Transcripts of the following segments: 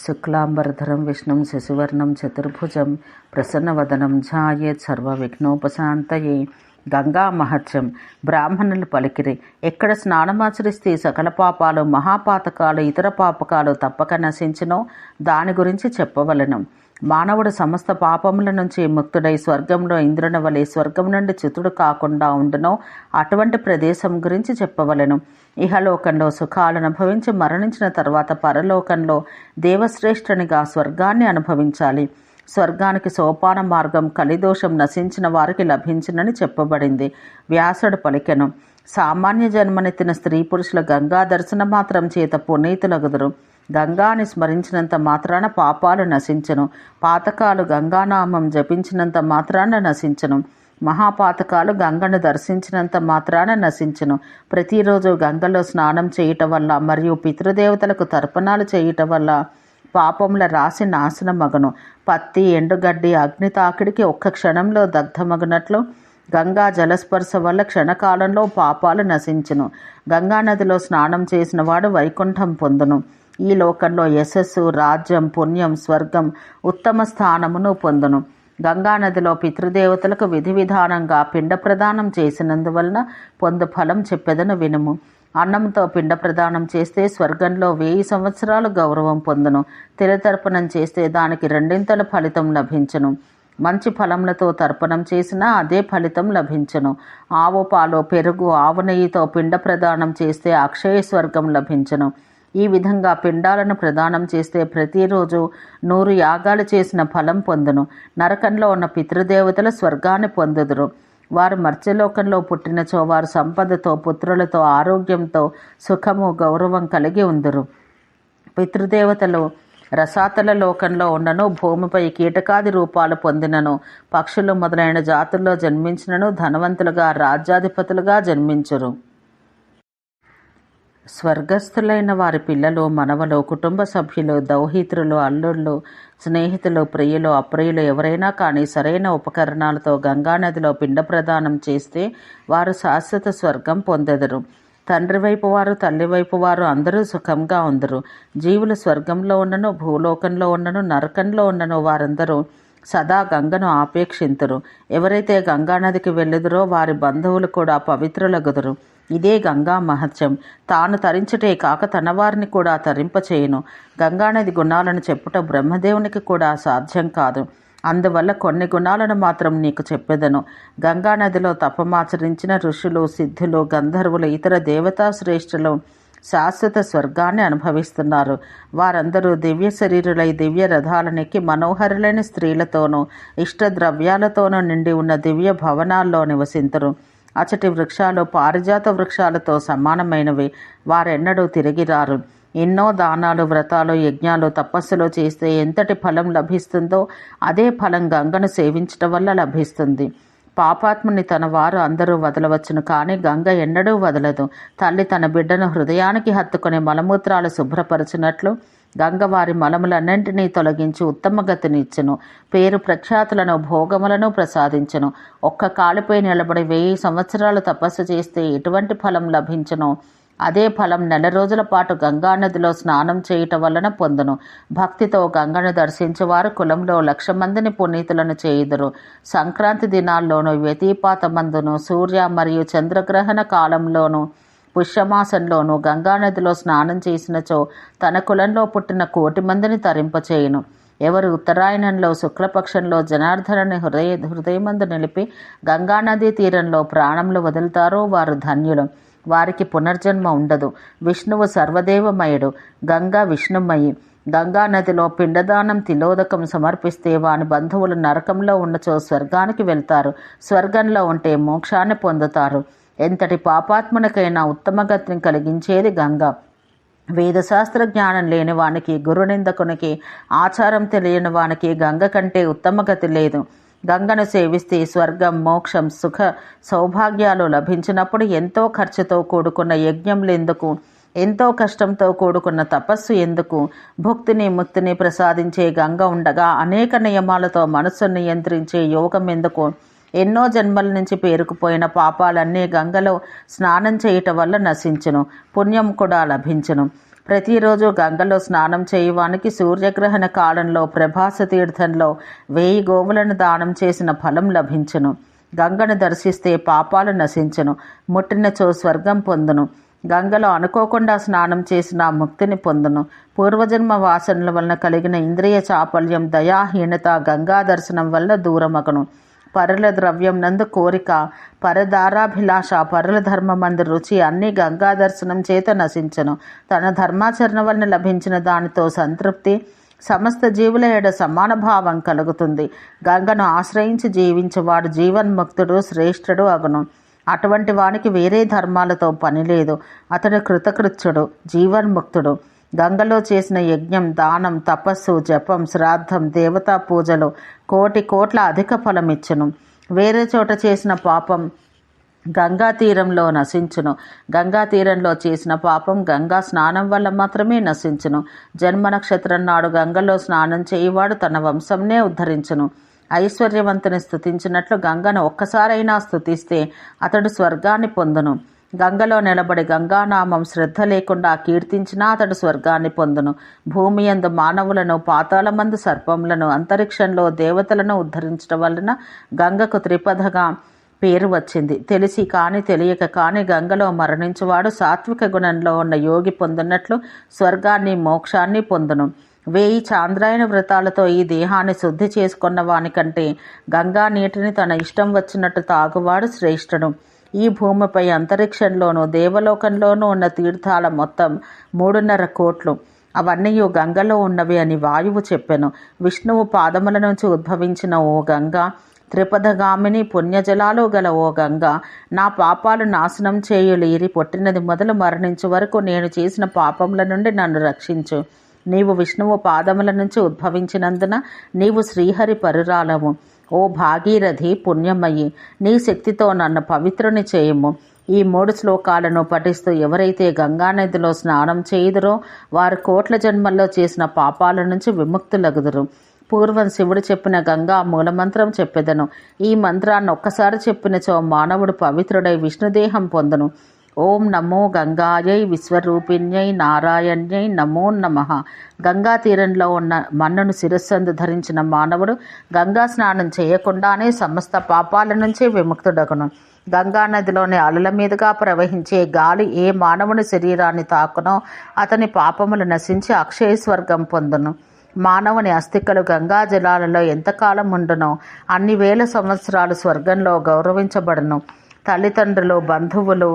శుక్లాంబరధరం విష్ణుం శశివర్ణం చతుర్భుజం ప్రసన్నవదనం ఝాయేత్ సర్వవిఘ్నోపశాంతయే. గంగా మహత్యం. బ్రాహ్మణులు పలికిరి, ఎక్కడ స్నానమాచరిస్తే సకల పాపాలు, మహాపాతకాలు, ఇతర పాపకాలు తప్పక నశించునో దాని గురించి చెప్పవలెను. మానవుడు సమస్త పాపముల నుంచి ముక్తుడై స్వర్గంలో ఇంద్రుని వలె స్వర్గం నుండి చ్యుతుడు కాకుండా ఉండునో అటువంటి ప్రదేశం గురించి చెప్పవలెను. ఇహలోకంలో సుఖాలు అనుభవించి మరణించిన తర్వాత పరలోకంలో దేవశ్రేష్ఠునిగా స్వర్గాన్ని అనుభవించాలి. స్వర్గానికి సోపాన మార్గం కలిదోషం నశించిన వారికి లభించునని చెప్పబడింది. వ్యాసుడు పలికెను, సామాన్య జన్మనెత్తిన స్త్రీ పురుషుల గంగా దర్శన మాత్రం చేత పునీతులగుదురు. గంగాని స్మరించినంత మాత్రాన పాపాలు నశించను. పాతకాలు గంగానామం జపించినంత మాత్రాన నశించను. మహాపాతకాలు గంగను దర్శించినంత మాత్రాన నశించను. ప్రతిరోజు గంగలో స్నానం చేయటం వల్ల మరియు పితృదేవతలకు తర్పణాలు చేయటం వల్ల పాపముల రాశి నాశనమగను. పత్తి, ఎండుగడ్డి అగ్ని తాకిడికి ఒక్క క్షణంలో దగ్ధమగునట్లు గంగా జలస్పర్శ వల్ల క్షణకాలంలో పాపాలు నశించును. గంగానదిలో స్నానం చేసిన వాడు వైకుంఠం పొందును. ఈ లోకంలో యశస్సు, రాజ్యం, పుణ్యం, స్వర్గం, ఉత్తమ స్థానమును పొందును. గంగానదిలో పితృదేవతలకు విధి విధానంగా పిండ ప్రదానం చేసినందువలన పొందు ఫలం చెప్పెదను వినుము. అన్నంతో పిండ ప్రదానం చేస్తే స్వర్గంలో 1000 సంవత్సరాలు గౌరవం పొందును. తిలతర్పణం చేస్తే దానికి 2 ఫలితం లభించును. మంచి ఫలములతో తర్పణం చేసినా అదే ఫలితం లభించును. ఆవు పాలు, పెరుగు, ఆవు నెయ్యితో పిండ ప్రదానం చేస్తే అక్షయ స్వర్గం లభించును. ఈ విధంగా పిండాలను ప్రదానం చేస్తే ప్రతిరోజు 100 యాగాలు చేసిన ఫలం పొందును. నరకంలో ఉన్న పితృదేవతలు స్వర్గాన్ని పొందుదురు. వారు మర్త్యలోకంలో పుట్టినచో వారు సంపదతో, పుత్రులతో, ఆరోగ్యంతో, సుఖము, గౌరవం కలిగి ఉందురు. పితృదేవతలు రసాతల లోకంలో ఉన్నను, భూమిపై కీటకాది రూపాలు పొందినను, పక్షులు మొదలైన జాతుల్లో జన్మించినను ధనవంతులుగా, రాజ్యాధిపతులుగా జన్మించురు. స్వర్గస్థులైన వారి పిల్లలు, మనవలు, కుటుంబ సభ్యులు, దౌహిత్రులు, అల్లుళ్ళు, స్నేహితులు, ప్రియులు, అప్రియులు ఎవరైనా కానీ సరైన ఉపకరణాలతో గంగానదిలో పిండ ప్రదానం చేస్తే వారు శాశ్వత స్వర్గం పొందెదరు. తండ్రి వైపు వారు, తల్లి వైపు వారు అందరూ సుఖంగా ఉందరు. జీవులు స్వర్గంలో ఉన్నను, భూలోకంలో ఉన్నను, నరకంలో ఉన్నను వారందరూ సదా గంగను ఆపేక్షింతురు. ఎవరైతే గంగానదికి వెళ్ళుదురో వారి బంధువులు కూడా పవిత్రులగుదురు. ఇదే గంగా మహత్యం. తాను తరించుటే కాక తన వారిని కూడా తరింపచేయును. గంగానది గుణాలను చెప్పుట బ్రహ్మదేవునికి కూడా సాధ్యం కాదు. అందువల్ల కొన్ని గుణాలను మాత్రం నీకు చెప్పెదను. గంగానదిలో తపమాచరించిన ఋషులు, సిద్ధులు, గంధర్వులు, ఇతర దేవతా శ్రేష్ఠులు శాశ్వత స్వర్గాన్ని అనుభవిస్తున్నారు. వారందరూ దివ్య శరీరులై దివ్య రథాలనెక్కి మనోహరులైన స్త్రీలతోనూ ఇష్టద్రవ్యాలతోనూ నిండి ఉన్న దివ్య భవనాల్లో నివసింతురు. అచటి వృక్షాలు పారిజాత వృక్షాలతో సమానమైనవి. వారెన్నడూ తిరిగిరారు. ఎన్నో దానాలు, వ్రతాలు, యజ్ఞాలు, తపస్సులు చేస్తే ఎంతటి ఫలం లభిస్తుందో అదే ఫలం గంగను సేవించటం వల్ల లభిస్తుంది. పాపాత్ముని తన వారు అందరూ వదలవచ్చును, కానీ గంగ ఎన్నడూ వదలదు. తల్లి తన బిడ్డను హృదయానికి హత్తుకుని మలమూత్రాలు శుభ్రపరచినట్లు గంగ వారి మలములన్నింటినీ తొలగించి ఉత్తమ గతిని ఇచ్చును. పేరు ప్రఖ్యాతులను, భోగములను ప్రసాదించును. ఒక్క కాలిపై నిలబడి 1000 సంవత్సరాలు తపస్సు చేస్తే ఎటువంటి ఫలం లభించునో అదే ఫలం 4 రోజుల పాటు గంగానదిలో స్నానం చేయటం వలన పొందును. భక్తితో గంగను దర్శించేవారు కులంలో 1,00,000 మందిని పునీతులను చేయుదురు. సంక్రాంతి దినాల్లోనూ, వ్యతిపాతమందును, సూర్య మరియు చంద్రగ్రహణ కాలంలోనూ, పుష్యమాసంలోనూ గంగానదిలో స్నానం చేసినచో తన కులంలో పుట్టిన 1,00,00,000 మందిని తరింపచేయును. ఎవరు ఉత్తరాయణంలో శుక్లపక్షంలో జనార్దనుని హృదయమందు నిలిపి గంగానదీ తీరంలో ప్రాణములు వదులుతారో వారు ధన్యులు. వారికి పునర్జన్మ ఉండదు. విష్ణువు సర్వదేవమయుడు, గంగా విష్ణుమయి. గంగా నదిలో పిండదానం, తిలోదకం సమర్పిస్తే వాని బంధువులు నరకంలో ఉన్నచో స్వర్గానికి వెళ్తారు. స్వర్గంలో ఉంటే మోక్షాన్ని పొందుతారు. ఎంతటి పాపాత్మునికైనా ఉత్తమ గతిని కలిగించేది గంగ. వేదశాస్త్ర జ్ఞానం లేని వానికి, గురునిందకునికి, ఆచారం తెలియని వానికి గంగ కంటే ఉత్తమ గతి లేదు. గంగను సేవిస్తే స్వర్గం, మోక్షం, సుఖ సౌభాగ్యాలు లభించినప్పుడు ఎంతో ఖర్చుతో కూడుకున్న యజ్ఞంలు ఎందుకు? ఎంతో కష్టంతో కూడుకున్న తపస్సు ఎందుకు? భుక్తిని, ముక్తిని ప్రసాదించే గంగ ఉండగా అనేక నియమాలతో మనస్సును నియంత్రించే యోగం ఎందుకు? ఎన్నో జన్మల నుంచి పేరుకుపోయిన పాపాలన్నీ గంగలో స్నానం చేయటం వల్ల నశించును. పుణ్యం కూడా లభించును. ప్రతిరోజు గంగలో స్నానం చేయువానికి సూర్యగ్రహణ కాలంలో ప్రభాస తీర్థంలో 1000 గోవులను దానం చేసిన ఫలం లభించును. గంగను దర్శిస్తే పాపాలు నశించును, ముట్టినచో స్వర్గం పొందును. గంగలో అనుకోకుండా స్నానం చేసిన ముక్తిని పొందును. పూర్వజన్మ వాసనల వలన కలిగిన ఇంద్రియ చాపల్యం, దయాహీనత గంగా దర్శనం వల్ల దూరమగును. పరుల ద్రవ్యం నందు కోరిక, పరదారాభిలాష, పరుల ధర్మమందు రుచి అన్నీ గంగా దర్శనం చేత నశించను. తన ధర్మాచరణ వలన లభించిన దానితో సంతృప్తి, సమస్త జీవుల ఎడ సమాన భావం కలుగుతుంది. గంగను ఆశ్రయించి జీవించేవాడు జీవన్ముక్తుడు, శ్రేష్ఠుడు అగును. అటువంటి వానికి వేరే ధర్మాలతో పని లేదు. అతడు కృతకృత్యుడు, జీవన్ముక్తుడు. గంగలో చేసిన యజ్ఞం, దానం, తపస్సు, జపం, శ్రాద్ధం, దేవతా పూజలు కోట్ల అధిక ఫలమిచ్చును. వేరే చోట చేసిన పాపం గంగా తీరంలో నశించును. గంగా తీరంలో చేసిన పాపం గంగా స్నానం వల్ల మాత్రమే నశించును. జన్మ నక్షత్రం నాడు గంగలో స్నానం చేయువాడు తన వంశంనే ఉద్ధరించును. ఐశ్వర్యవంతుని స్తుతించినట్లు గంగను ఒక్కసారైనా స్తుతిస్తే అతడు స్వర్గాన్ని పొందును. గంగలో నిలబడి గంగానామం శ్రద్ధ లేకుండా కీర్తించినా అతడు స్వర్గాన్ని పొందును. భూమి యందు మానవులను, పాతాళమందు సర్పములను, అంతరిక్షంలో దేవతలను ఉద్ధరించడం వలన గంగకు త్రిపథగా పేరు వచ్చింది. తెలిసి కాని తెలియక కాని గంగలో మరణించువాడు సాత్విక గుణంలో ఉన్న యోగి పొందినట్లు స్వర్గాన్ని, మోక్షాన్ని పొందును. 1000 చాంద్రాయణ వ్రతాలతో ఈ దేహాన్ని శుద్ధి చేసుకున్న వానికంటే గంగా నీటిని తన ఇష్టం వచ్చినట్టు తాగువాడు శ్రేష్ఠుడు. ఈ భూమిపై అంతరిక్షంలోనూ దేవలోకంలోనూ ఉన్న తీర్థాల మొత్తం 3.5 కోట్లు. అవన్నీ గంగలో ఉన్నవి అని వాయువు చెప్పెను. విష్ణువు పాదముల నుంచి ఉద్భవించిన ఓ గంగా, త్రిపథగామిని పుణ్యజలాలు గల ఓ గంగా, నా పాపాలు నాశనం చేయులీరి పుట్టినది మొదలు మరణించే వరకు నేను చేసిన పాపముల నుండి నన్ను రక్షించు. నీవు విష్ణువు పాదముల నుంచి ఉద్భవించినందున నీవు శ్రీహరి పరురాలవు. ఓ భాగీరథి పుణ్యమయ్యి, నీ శక్తితో నన్ను పవిత్రుని చేయము. ఈ 3 శ్లోకాలను పఠిస్తూ ఎవరైతే గంగానదిలో స్నానం చేయుదురో వారు కోట్ల జన్మల్లో చేసిన పాపాల నుంచి విముక్తులగుదురు. పూర్వం శివుడు చెప్పిన గంగా మూలమంత్రం చెప్పెదను. ఈ మంత్రాన్ని ఒక్కసారి చెప్పినచో మానవుడు పవిత్రుడై విష్ణుదేహం పొందును. ఓం నమో గంగాయై విశ్వరూపిణ్యై నారాయణ్యై నమో నమః. గంగా తీరంలో ఉన్న మన్నును శిరస్సందు ధరించిన మానవుడు గంగా స్నానం చేయకుండానే సమస్త పాపాల నుంచి విముక్తుడగును. గంగా నదిలోని అలల మీదుగా ప్రవహించే గాలి ఏ మానవుని శరీరాన్ని తాకునో అతని పాపములు నశించి అక్షయ స్వర్గం పొందును. మానవుని అస్థికలు గంగా జలాలలో ఎంతకాలం ఉండునో అన్ని వేల సంవత్సరాలు స్వర్గంలో గౌరవించబడును. తల్లిదండ్రులు, బంధువులు,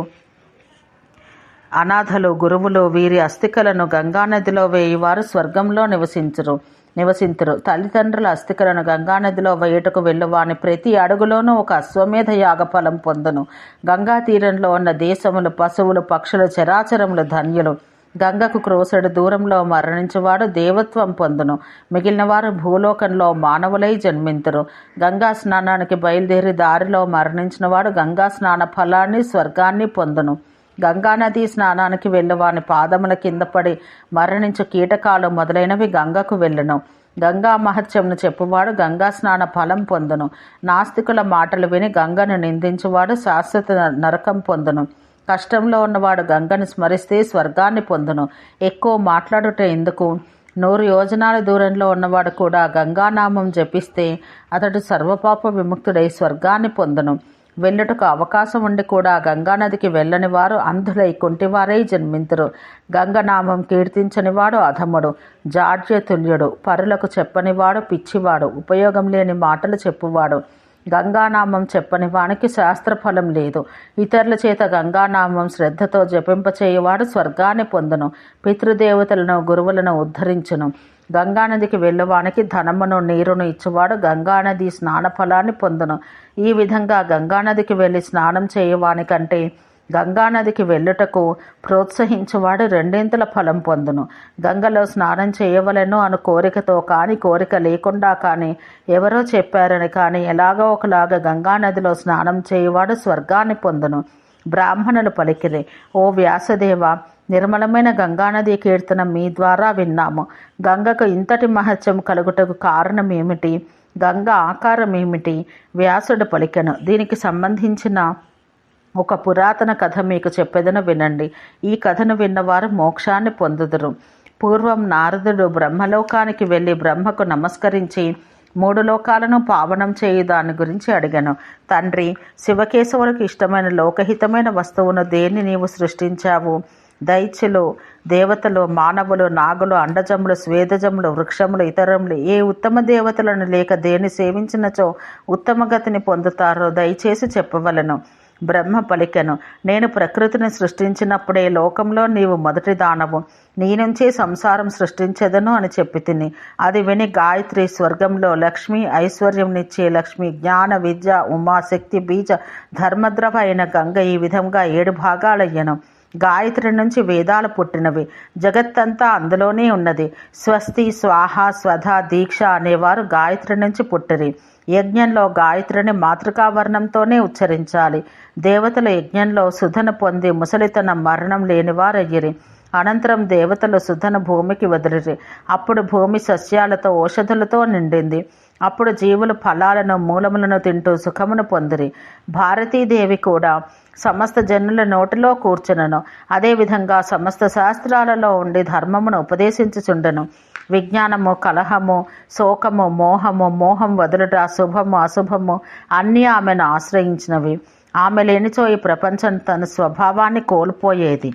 అనాథలు, గురువులు వీరి అస్థికలను గంగానదిలో వేయువారు స్వర్గంలో నివసింతురు. తల్లిదండ్రుల అస్థికలను గంగానదిలో వేయుటకు వెళ్ళువాని ప్రతి అడుగులోనూ ఒక అశ్వమేధ యాగ ఫలం పొందును. గంగా తీరంలో ఉన్న దేశములు, పశువులు, పక్షులు, చరాచరములు ధన్యులు. గంగకు క్రోసెడు దూరంలో మరణించువాడు దేవత్వం పొందును. మిగిలిన వారు భూలోకంలో మానవులై జన్మింతురు. గంగా స్నానానికి బయలుదేరి దారిలో మరణించిన వాడు గంగా స్నాన ఫలాన్ని, స్వర్గాన్ని పొందును. గంగానదీ స్నానానికి వెళ్ళువాని పాదముల కింద పడి మరణించు కీటకాలు మొదలైనవి గంగకు వెళ్ళును. గంగా మహత్యమును చెప్పువాడు గంగా స్నాన ఫలం పొందును. నాస్తికుల మాటలు విని గంగను నిందించువాడు శాశ్వత నరకం పొందును. కష్టంలో ఉన్నవాడు గంగను స్మరిస్తే స్వర్గాన్ని పొందును. ఎక్కువ మాట్లాడుట ఎందుకు? 100 యోజనాల దూరంలో ఉన్నవాడు కూడా గంగానామం జపిస్తే అతడు సర్వపాప విముక్తుడై స్వర్గాన్ని పొందును. వెళ్ళుటకు అవకాశం ఉండి కూడా గంగానదికి వెళ్ళని వారు అంధులై కుంటివారై జన్మింతురు. గంగనామం కీర్తించనివాడు అధముడు, జాడ్యతుల్యుడు, పరులకు చెప్పనివాడు పిచ్చివాడు, ఉపయోగం లేని మాటలు చెప్పువాడు. గంగానామం చెప్పని వానికి శాస్త్రఫలం లేదు. ఇతరుల చేత గంగానామం శ్రద్ధతో జపింపచేయువాడు స్వర్గాన్ని పొందును. పితృదేవతలను, గురువులను ఉద్ధరించును. గంగానదికి వెళ్ళువానికి ధనమును, నీరును ఇచ్చువాడు గంగానది స్నాన ఫలాన్ని పొందును. ఈ విధంగా గంగానదికి వెళ్ళి స్నానం చేయువానికంటే గంగానదికి వెళ్ళుటకు ప్రోత్సహించువాడు 2 ఫలం పొందును. గంగలో స్నానం చేయవలెను అను కోరికతో కానీ, కోరిక లేకుండా కానీ, ఎవరో చెప్పారని కానీ, ఎలాగో ఒకలాగా గంగానదిలో స్నానం చేయువాడు స్వర్గాన్ని పొందును. బ్రాహ్మణులు పలికిరి, ఓ వ్యాసదేవ, నిర్మలమైన గంగానది కీర్తన మీ ద్వారా విన్నాము. గంగకు ఇంతటి మహత్యం కలుగుటకు కారణమేమిటి? గంగ ఆకారం ఏమిటి? వ్యాసుడు పలికెను. దీనికి సంబంధించిన ఒక పురాతన కథ మీకు చెప్పెదను వినండి. ఈ కథను విన్నవారు మోక్షాన్ని పొందుదురు. పూర్వం నారదుడు బ్రహ్మలోకానికి వెళ్ళి బ్రహ్మకు నమస్కరించి 3 లోకాలను పావనం చేయు దాని గురించి అడిగాను. తండ్రి, శివకేశవులకు ఇష్టమైన లోకహితమైన వస్తువును దేన్ని నీవు సృష్టించావు? దైత్యులు, దేవతలు, మానవులు, నాగులు, అండజములు, స్వేదజములు, వృక్షములు, ఇతరములు ఏ ఉత్తమ దేవతలను లేక దేన్ని సేవించినచో ఉత్తమ గతిని పొందుతారో దయచేసి చెప్పవలను. బ్రహ్మ పలికెను, నేను ప్రకృతిని సృష్టించినప్పుడే లోకంలో నీవు మొదటి దానవు. నీ నుంచే సంసారం సృష్టించదను అని చెప్పి తిని. అది విని గాయత్రి స్వర్గంలో లక్ష్మి, ఐశ్వర్యంనిచ్చే లక్ష్మి, జ్ఞాన, విద్య, ఉమా, శక్తి, బీజ, ధర్మద్రవ అయిన గంగ ఈ విధంగా 7 భాగాలయ్యను. గాయత్రి నుంచి వేదాలు పుట్టినవి. జగత్తంతా అందులోనే ఉన్నది. స్వస్తి, స్వాహ, స్వధ, దీక్ష అనేవారు గాయత్రి నుంచి పుట్టిరి. యజ్ఞంలో గాయత్రిని మాతృకావర్ణంతోనే ఉచ్చరించాలి. దేవతలు యజ్ఞంలో సుధను పొంది ముసలితన మరణం లేనివారయ్యిరి. అనంతరం దేవతలు సుధను భూమికి వదిలిరి. అప్పుడు భూమి సస్యాలతో ఔషధులతో నిండింది. అప్పుడు జీవులు ఫలాలను మూలములను తింటూ సుఖమును పొందిరి. భారతీదేవి కూడా సమస్త జనుల నోటిలో కూర్చునను. అదేవిధంగా సమస్త శాస్త్రాలలో ఉండి ధర్మమును ఉపదేశించుచుండెను. విజ్ఞానము, కలహము, శోకము, మోహం వదులుట, శుభము, అశుభము అన్నీ ఆమెను ఆశ్రయించినవి. ఆమె లేనిచో ఈ ప్రపంచం తన స్వభావాన్ని కోల్పోయేది.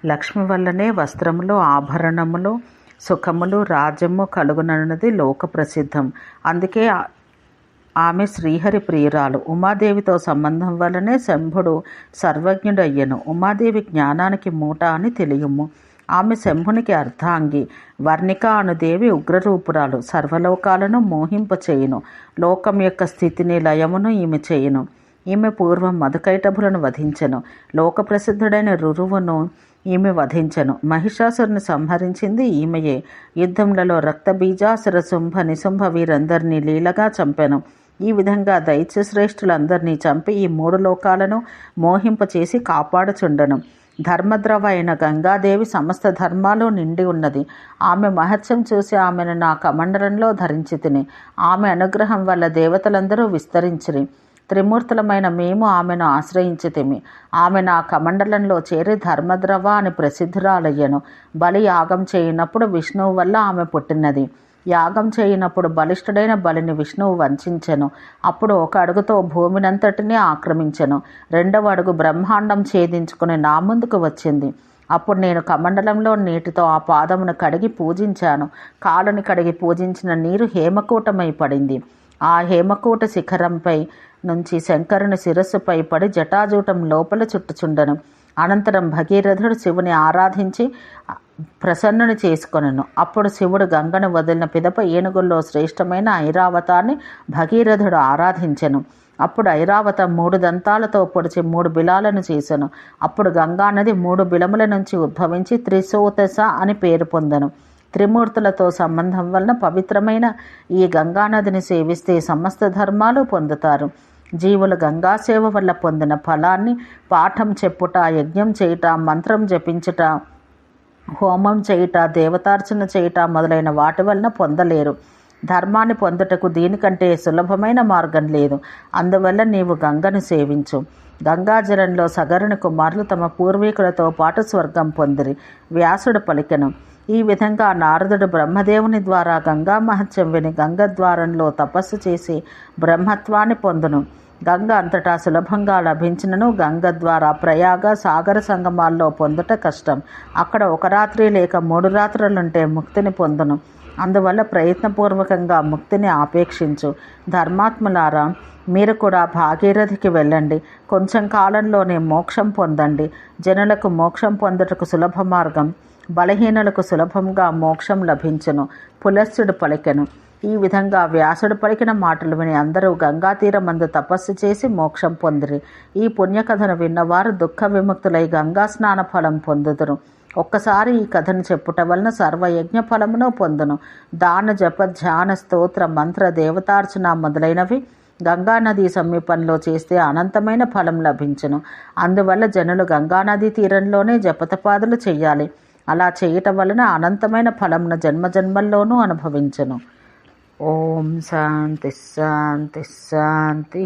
లక్ష్మి వల్లనే వస్త్రములు, ఆభరణములు, సుఖములు, రాజ్యము కలుగునన్నది లోక ప్రసిద్ధం. అందుకే ఆమె శ్రీహరి ప్రియురాలు. ఉమాదేవితో సంబంధం వల్లనే శంభుడు సర్వజ్ఞుడయ్యను. ఉమాదేవి జ్ఞానానికి మూట అని తెలియము. ఆమె శంభునికి అర్ధాంగి. వర్ణిక అనుదేవి ఉగ్రరూపురాలు. సర్వలోకాలను మోహింపచేయును. లోకం యొక్క స్థితిని లయమును ఈమె చేయును. ఈమె పూర్వం మధుకైటభులను వధించెను. లోక ప్రసిద్ధుడైన రురువును ఈమె వధించెను. మహిషాసురుని సంహరించింది ఈమెయే. యుద్ధములలో రక్తబీజాసుర, శుంభ, నిశుంభ వీరందరినీ లీలగా చంపెను. ఈ విధంగా దైత్య శ్రేష్ఠులందరినీ చంపి ఈ 3 లోకాలను మోహింపచేసి కాపాడుచుండెను. ధర్మద్రవ అయిన గంగాదేవి సమస్త ధర్మాలు నిండి ఉన్నది. ఆమె మహత్యం చూసి ఆమెను నా కమండలంలో ధరించి తిని. ఆమె అనుగ్రహం వల్ల దేవతలందరూ విస్తరించిరి. త్రిమూర్తులమైన మేము ఆమెను ఆశ్రయించితిమి. ఆమె నా కమండలంలో చేరి ధర్మద్రవ అని ప్రసిద్ధురాలయ్యను. బలి యాగం చేయనప్పుడు విష్ణువు వల్ల ఆమె పుట్టినది. యాగం చేయనప్పుడు బలిష్ఠుడైన బలిని విష్ణువు వంచెను. అప్పుడు 1 అడుగుతో భూమినంతటినీ ఆక్రమించెను. 2వ అడుగు బ్రహ్మాండం ఛేదించుకుని నా ముందుకు వచ్చింది. అప్పుడు నేను కమండలంలో నీటితో ఆ పాదమును కడిగి పూజించాను. కాలుని కడిగి పూజించిన నీరు హేమకూటమై పడింది. ఆ హేమకూట శిఖరంపై నుంచి శంకరుని శిరస్సుపై పడి జటాజూటం లోపల చుట్టుచుండెను. అనంతరం భగీరథుడు శివుని ఆరాధించి ప్రసన్నుని చేసుకొనెను. అప్పుడు శివుడు గంగను వదిలిన పిదప ఏనుగుల్లో శ్రేష్టమైన ఐరావతాన్ని భగీరథుడు ఆరాధించెను. అప్పుడు ఐరావతం 3 దంతాలతో పొడిచి 3 బిలాలను చేసెను. అప్పుడు గంగానది 3 బిలముల నుంచి ఉద్భవించి త్రిశోతస అని పేరు పొందెను. త్రిమూర్తులతో సంబంధం వలన పవిత్రమైన ఈ గంగానదిని సేవిస్తే సమస్త ధర్మాలు పొందుతారు. జీవులు గంగాసేవ వల్ల పొందిన ఫలాన్ని పాఠం చెప్పుట, యజ్ఞం చేయుట, మంత్రం జపించుట, హోమం చేయుట, దేవతార్చన చేయుట మొదలైన వాటి వలన పొందలేరు. ధర్మాన్ని పొందుటకు దీనికంటే సులభమైన మార్గం లేదు. అందువల్ల నీవు గంగను సేవించు. గంగాజలంలో సగరుని కుమారులు తమ పూర్వీకులతో పాటు స్వర్గం పొందిరి. వ్యాసుడు పలికెను. ఈ విధంగా నారదుడు బ్రహ్మదేవుని ద్వారా గంగా మహత్యం విని గంగ ద్వారంలో తపస్సు చేసి బ్రహ్మత్వాన్ని పొందును. గంగ అంతటా సులభంగా లభించినను గంగ ద్వారా ప్రయాగ, సాగర సంగమాల్లో పొందుట కష్టం. అక్కడ 1 రాత్రి లేక 3 రాత్రులుంటే ముక్తిని పొందును. అందువల్ల ప్రయత్నపూర్వకంగా ముక్తిని ఆపేక్షించు. ధర్మాత్ములారా, మీరు కూడా భాగీరథికి వెళ్ళండి. కొంచెం కాలంలోనే మోక్షం పొందండి. జనులకు మోక్షం పొందుటకు సులభ మార్గం, బలహీనులకు సులభంగా మోక్షం లభించును. పులస్త్యుడు పలికెను. ఈ విధంగా వ్యాసుడు పలికిన మాటలు విని అందరూ గంగా తీరమందు తపస్సు చేసి మోక్షం పొందిరి. ఈ పుణ్యకథను విన్నవారు దుఃఖ విముక్తులై గంగా స్నాన ఫలం పొందుదురు. ఒక్కసారి ఈ కథను చెప్పుట వలన సర్వయజ్ఞ ఫలమును పొందును. దాన, జప, ధ్యాన, స్తోత్ర, మంత్ర, దేవతార్చన మొదలైనవి గంగానది సమీపంలో చేస్తే అనంతమైన ఫలం లభించును. అందువల్ల జనులు గంగానది తీరంలోనే జపతపాదులు చెయ్యాలి. అలా చేయటం వలన అనంతమైన ఫలంను జన్మజన్మల్లోనూ అనుభవించును. ఓం శాంతి శాంతి శాంతి.